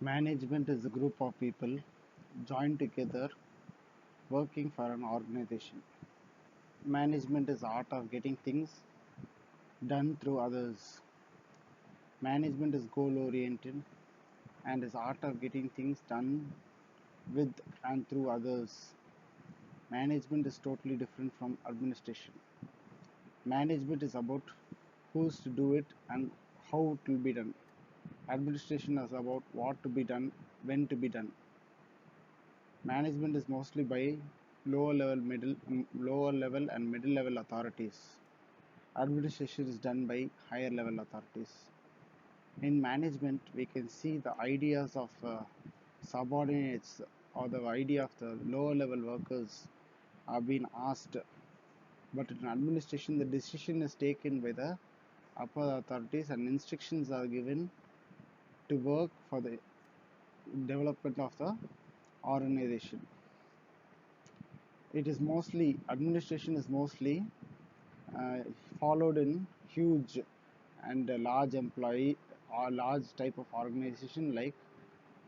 Management is a group of people joined together working for an organization. Management is the art of getting things done through others. Management is goal oriented and is art of getting things done with and through others. Management is totally different from administration. Management is about who's to do it and how it will be done. Administration is about what to be done, when to be done. Management is mostly by lower level and middle level authorities. Administration is done by higher level authorities. In management, we can see the ideas of subordinates or the idea of the lower level workers are being asked, but in administration, the decision is taken by the upper authorities and instructions are given to work for the development of the organization. It is mostly administration is mostly uh, followed in huge and large employee or large type of organization like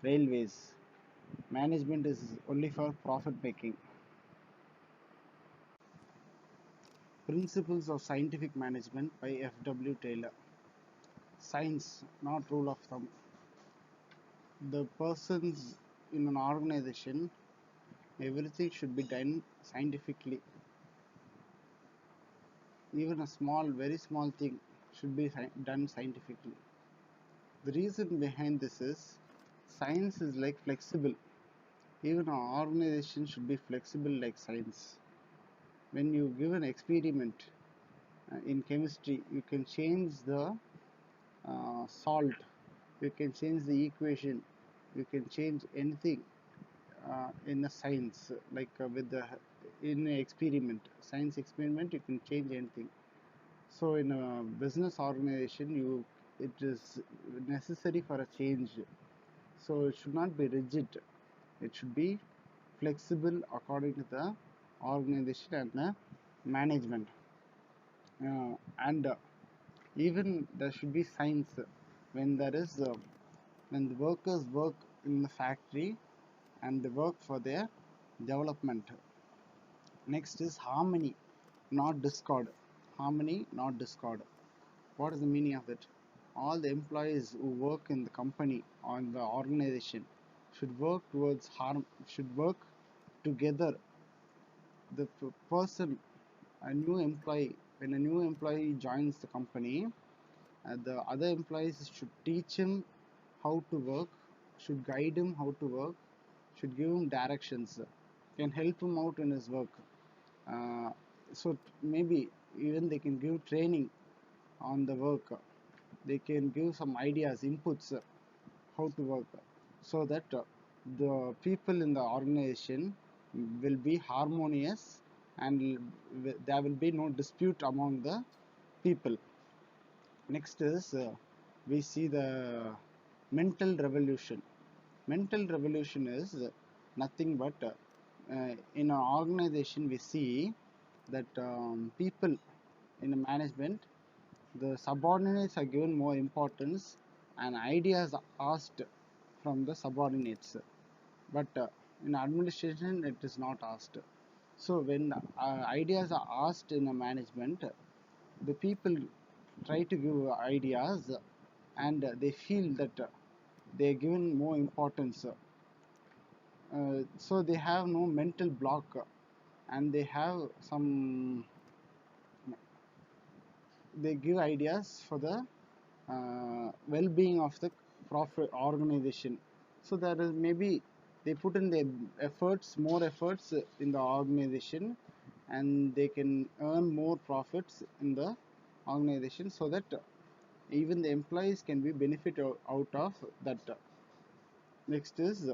railways. Management is only for profit making. Principles of Scientific Management by F.W. Taylor. Science, not rule of thumb. The persons in an organization, everything should be done scientifically. Even a small, very small thing should be done scientifically. The reason behind this is science is like flexible. Even an organization should be flexible like science. When you give an experiment in chemistry, you can change the salt, you can change the equation, you can change anything in a science, like with the in an experiment, science experiment, you can change anything. So in a business organization, it is necessary for a change. So it should not be rigid. It should be flexible according to the organization and the management. And even there should be science when there is when the workers work in the factory and they work for their development. Next is harmony, not discord. Harmony, not discord. What is the meaning of it? All the employees who work in the company or in the organization should work towards harm, should work together. The person, a new employee, when a new employee joins the company, the other employees should teach him how to work, should guide him how to work, should give him directions, can help him out in his work. So maybe even they can give training on the work. They can give some ideas, inputs, how to work, so that the people in the organization will be harmonious and there will be no dispute among the people. Next is we see the mental revolution. Mental revolution is nothing but in an organization we see that people in the management, the subordinates are given more importance and ideas are asked from the subordinates. But in administration, it is not asked. So when ideas are asked in a management, the people try to give ideas and they feel that they are given more importance. So they have no mental block and they have some, they give ideas for the well-being of the profit organization. So there is maybe they put in their efforts, more efforts in the organization, and they can earn more profits in the organization, so that even the employees can be benefit out of that. Next is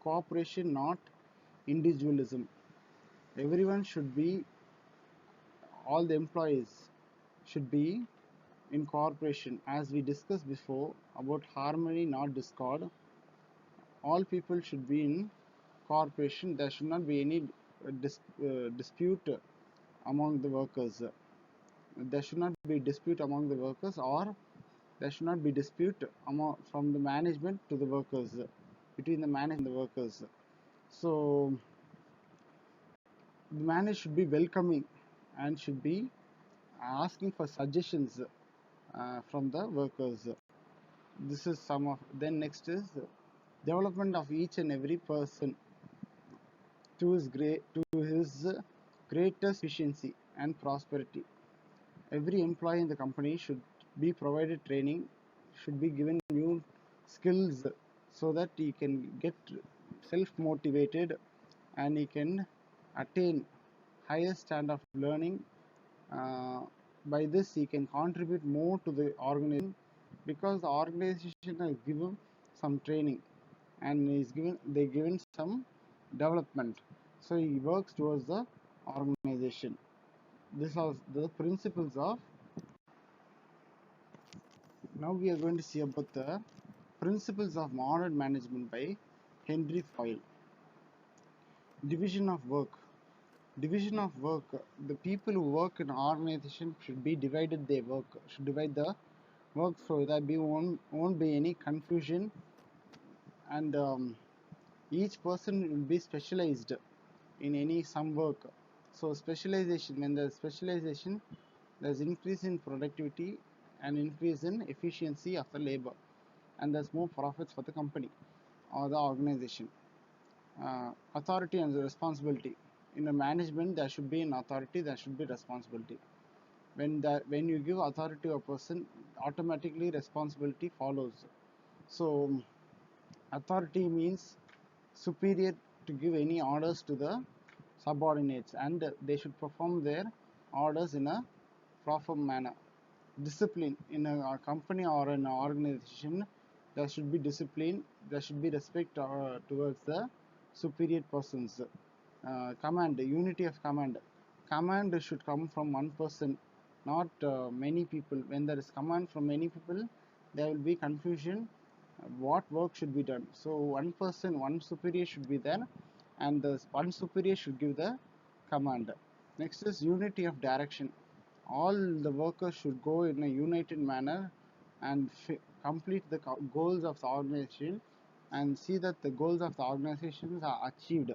cooperation, not individualism. Everyone should be, all the employees should be in cooperation. As we discussed before about harmony, not discord, all people should be in cooperation. There should not be any dispute among the workers. There should not be dispute among the workers, or There should not be dispute from the management to the workers, between the management and the workers. So the manager should be welcoming and should be asking for suggestions from the workers. This is some of. Then next is development of each and every person to his greatest efficiency and prosperity. Every employee in the company should be provided training, should be given new skills so that he can get self motivated and he can attain higher standard of learning. uh, by this he can contribute more to the organization because the organization has given some training and they given some development, so he works towards the organization. These are the principles of. Now we are going to see about the principles of modern management by Henry Foyle. Division of work. Division of work. The people who work in an organization should be divided their work. Should divide the work so that won't be any confusion, and each person will be specialized in some work. So specialization, when there's specialization, there's increase in productivity and increase in efficiency of the labor, and there's more profits for the company or the organization. Authority and responsibility. In a management, there should be an authority, there should be responsibility. When you give authority to a person, automatically responsibility follows. So authority means superior to give any orders to the subordinates, and they should perform their orders in a proper manner. Discipline. In a company or an organization, there should be discipline, there should be respect towards the superior persons. Command. Unity of command. Command should come from one person, not many people. When there is command from many people, there will be confusion what work should be done. So one person, one superior should be there, and the one superior should give the command. Next is unity of direction. All the workers should go in a united manner and complete the goals of the organization and see that the goals of the organizations are achieved.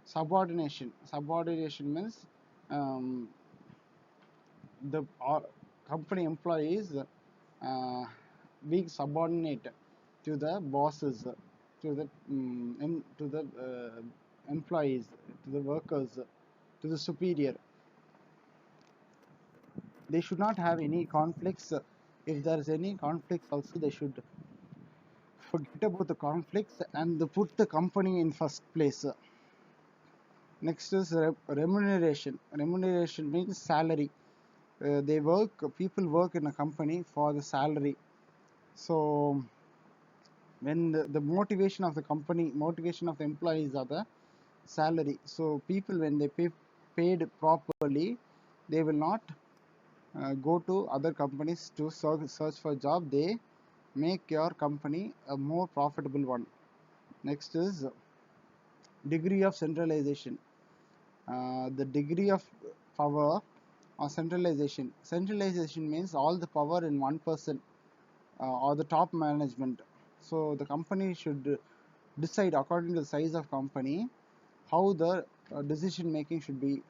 Subordination. Subordination means um, the company employees being subordinate to the bosses, to the employees, to the workers, to the superior. They should not have any conflicts. If there is any conflicts also, they should forget about the conflicts and put the company in first place. Next is remuneration. Remuneration means salary. People work in a company for the salary. So when the motivation of the company, motivation of the employees are the salary. So people, when they paid properly, they will not go to other companies to search for a job. They make your company a more profitable one. Next is degree of centralization. The degree of power or centralization. Centralization means all the power in one person or the top management. So the company should decide according to the size of company how the decision making should be.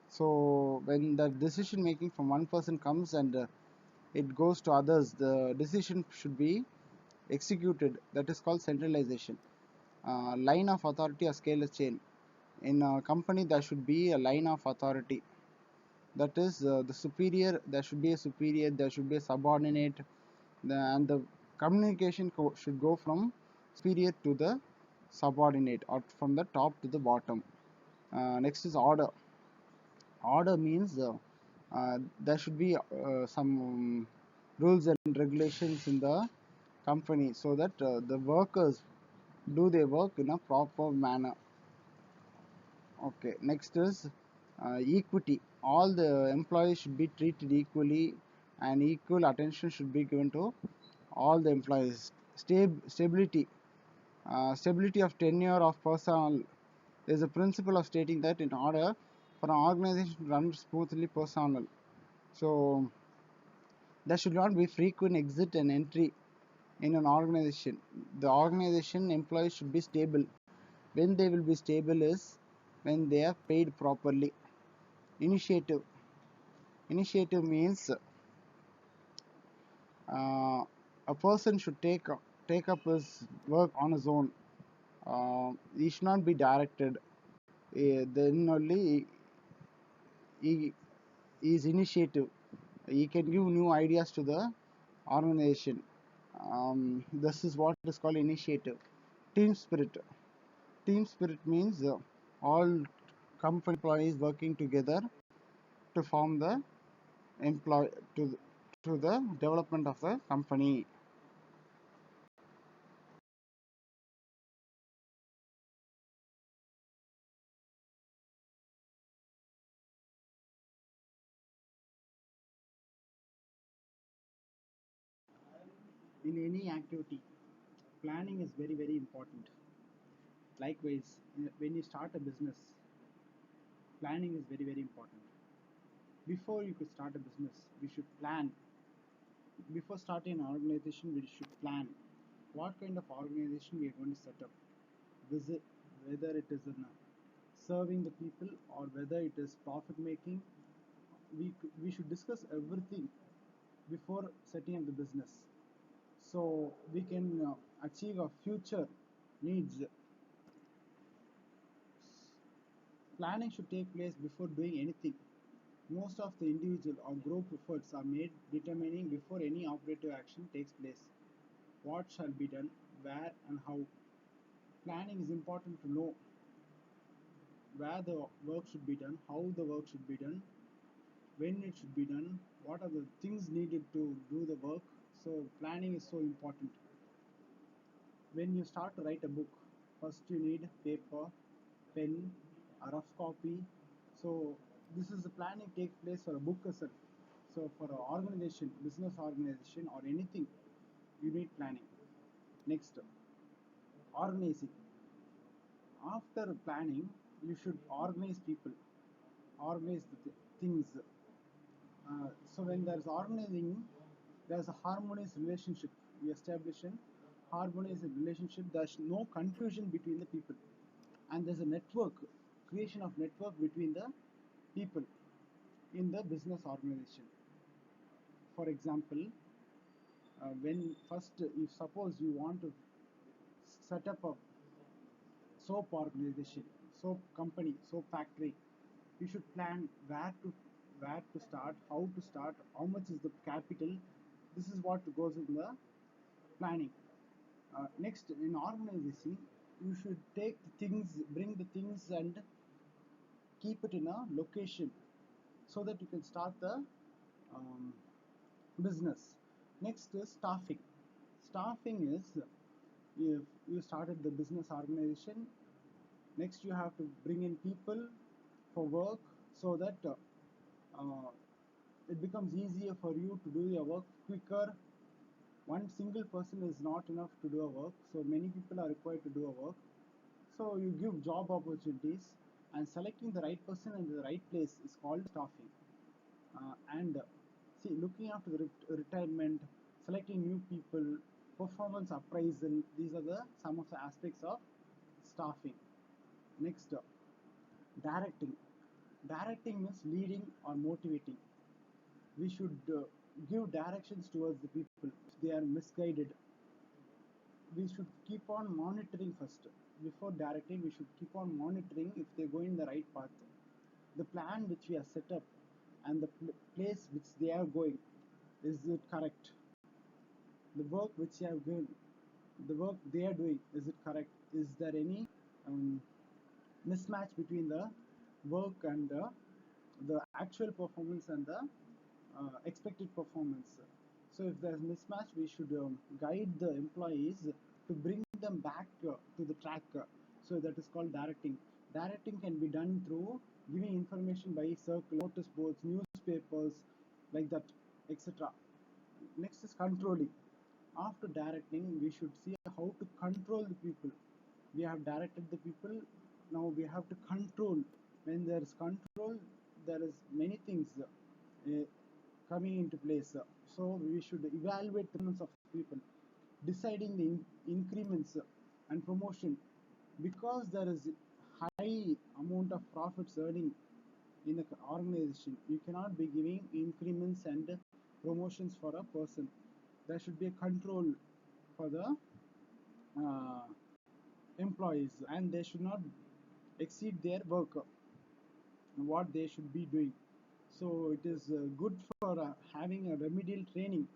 So when the decision making from one person comes and it goes to others, the decision should be executed. That is called centralization. Line of authority or scale chain. In a company, there should be a line of authority. That is the superior. There should be a superior. There should be a subordinate. And the communication should go from superior to the subordinate, or from the top to the bottom. Next is order. Order means there should be some rules and regulations in the company so that the workers do their work in a proper manner. Okay, next is equity. All the employees should be treated equally, and equal attention should be given to all the employees. Stability. Stability of tenure of personnel. There is a principle of stating that in order for an organization to run smoothly, personnel. So There should not be frequent exit and entry in an organization. The organization employees should be stable. When they will be stable is when they are paid properly. Initiative. Initiative means a person should take up his work on his own. He should not be directed. Then only he is initiative. He can give new ideas to the organization. This is what is called initiative. Team spirit. Team spirit means all company employees working together to form the employ to the development of the company. In any activity, planning is very important. Likewise, when you start a business, planning is very important. Before you could start a business, we should plan. Before starting an organization, we should plan what kind of organization we are going to set up. Visit whether it is in serving the people or whether it is profit making. We should discuss everything before setting up the business, so we can achieve our future needs. Planning should take place before doing anything. Most of the individual or group efforts are made determining before any operative action takes place. What shall be done, where and how. Planning is important to know where the work should be done, how the work should be done, when it should be done, what are the things needed to do the work. So planning is so important. When you start to write a book, first you need paper, pen, a rough copy. So this is the planning takes place for a book itself. So for an organization, business organization or anything, you need planning. Next, organizing. After planning, you should organize people, organize the things. So when there's organizing, there's a harmonious relationship. We establish a harmonious relationship. There's no confusion between the people, and there's a network, creation of network between the people in the business organization. For example, when first, if suppose you want to set up a soap organization, soap company, soap factory, you should plan where to start, how much is the capital. This is what goes in the planning. Next, in organizing, you should take the things, bring the things, and keep it in a location so that you can start the um, business. Next is staffing. Staffing is, if you started the business organization, next you have to bring in people for work so that it becomes easier for you to do your work quicker. One single person is not enough to do a work, so many people are required to do a work. So you give job opportunities, and selecting the right person in the right place is called staffing. And see, looking after the retirement, selecting new people, performance appraisal, these are the some of the aspects of staffing. Next, directing. Directing means leading or motivating. We should give directions towards the people. If they are misguided, we should keep on monitoring first. Before directing, we should keep on monitoring if they're going the right path. The plan which we have set up and the place which they are going, is it correct? The work which they have given, the work they are doing, is it correct? Is there any um, mismatch between the work and the actual performance and the expected performance? So if there's mismatch, we should guide the employees to bring them back to the track. So that is called directing. Directing can be done through giving information by circle, notice boards, newspapers, like that, etc. Next is controlling. After directing, we should see how to control the people. We have directed the people, now we have to control. When there is control, there is many things coming into place. So we should evaluate the performance of people, deciding the increments and promotion, because there is high amount of profits earning in the organization. You cannot be giving increments and promotions for a person. There should be a control for the uh, employees, and they should not exceed their work, what they should be doing. So it is good for having a remedial training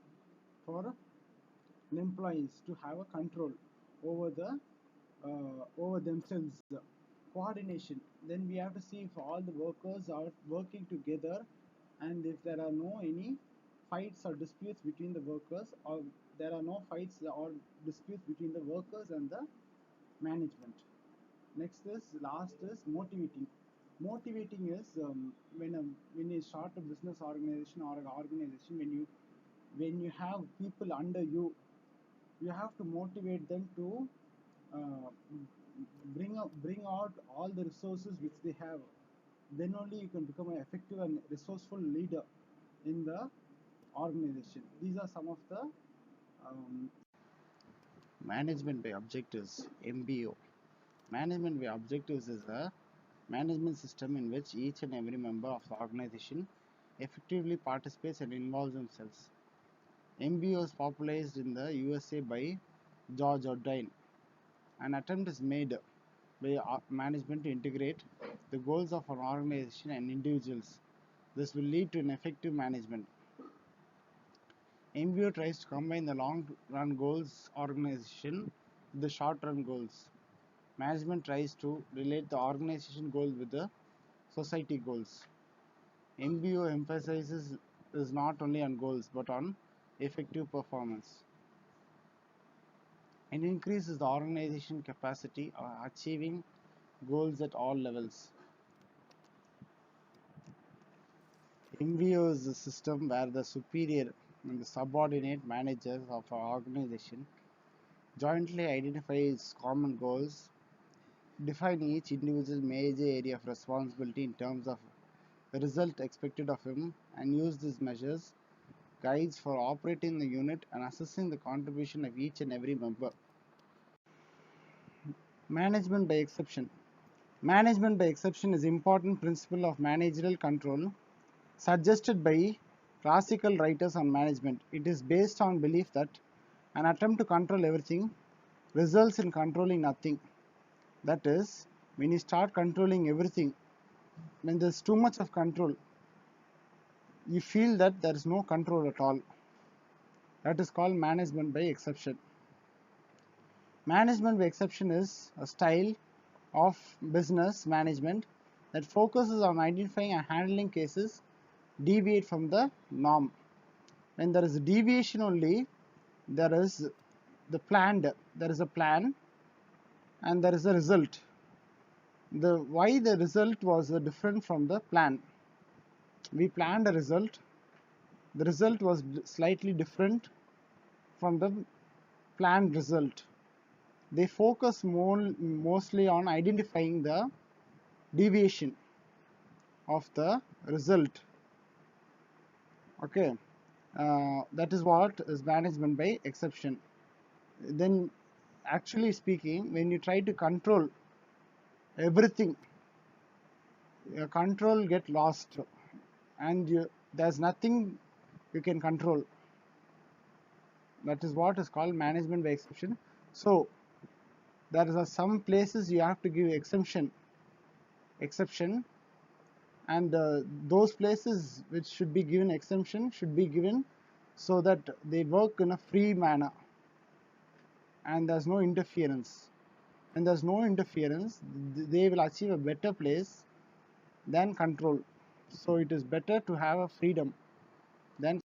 for employees to have a control over over themselves. Coordination. Then we have to see if all the workers are working together, and if there are no any fights or disputes between the workers, or there are no fights or disputes between the workers and the management. Next is last is motivating. Motivating is when you start a business organization or an organization, when you have people under you, you have to motivate them to uh, bring out all the resources which they have. Then only you can become an effective and resourceful leader in the organization. These are some of the um, management by objectives, MBO. Management by objectives is a management system in which each and every member of the organization effectively participates and involves themselves. MBO is popularized in the USA by George Ordain. An attempt is made by management to integrate the goals of an organization and individuals. This will lead to an effective management. MBO tries to combine the long-run goals organization with the short-run goals. Management tries to relate the organization goals with the society goals. MBO emphasizes is not only on goals but on effective performance. It increases the organization capacity of achieving goals at all levels. MBO is a system where the superior and the subordinate managers of an organization jointly identify its common goals, define each individual major area of responsibility in terms of the result expected of him, and use these measures, guides for operating the unit and assessing the contribution of each and every member. Management by exception. Management by exception is an important principle of managerial control suggested by classical writers on management. It is based on belief that an attempt to control everything results in controlling nothing. That is, when you start controlling everything, when there is too much of control, you feel that there is no control at all. That is called management by exception. Management by exception is a style of business management that focuses on identifying and handling cases deviate from the norm. When there is a deviation only, there is there is a plan, and there is a result. Why the result was different from the plan. We planned a result, the result was slightly different from the planned result. They focus mostly on identifying the deviation of the result. Okay, that is what is management by exception. Then, actually speaking, when you try to control everything, your control get lost, and there's nothing you can control. That is what is called management by exception. So there are some places you have to give exception, and those places which should be given exemption should be given so that they work in a free manner and there's no interference. When there's no interference, they will achieve a better place than control. So it is better to have a freedom than